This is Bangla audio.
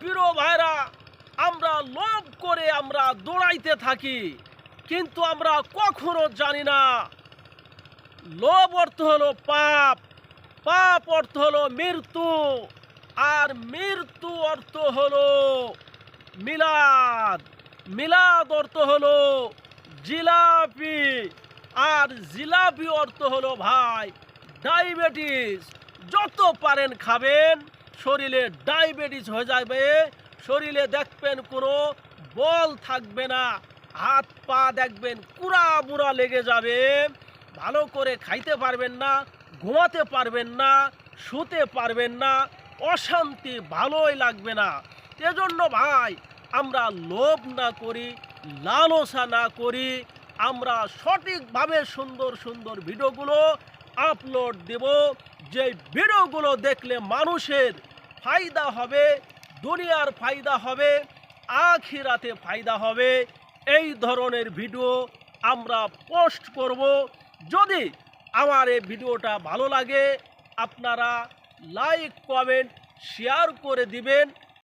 প্রিয় ভাইরা, আমরা লোভ করে আমরা দৌড়াইতে থাকি, কিন্তু আমরা কখনো জানি না লোভ অর্থ হলো পাপ, পাপ অর্থ হলো মৃত্যু, আর মৃত্যু অর্থ হলো মিলাদ, মিলাদ অর্থ হলো জিলাপি, আর জিলাপি অর্থ হলো ভাই ডায়াবেটিস। যত পারেন খাবেন, শরীরে ডায়াবেটিস হয়ে যাবে, শরীরে দেখবেন কোনো বল থাকবে না, হাত পা দেখবেন কুড়া বুড়া লেগে যাবে, ভালো করে খাইতে পারবেন না, ঘুমাতে পারবেন না, শুতে পারবেন না, অশান্তি, ভালোই লাগবে না। এজন্য ভাই আমরা লোভ না করি, লালসা না করি, আমরা সঠিকভাবে সুন্দর সুন্দর ভিডিওগুলো আপলোড দেব, যে ভিডিওগুলো দেখলে মানুষের ফায়দা হবে, দুনিয়ার ফায়দা হবে, আখিরাতে ফায়দা হবে। এই ধরনের ভিডিও আমরা পোস্ট করব। যদি আমার এই ভিডিওটা ভালো লাগে, আপনারা লাইক, কমেন্ট, শেয়ার করে দিবেন।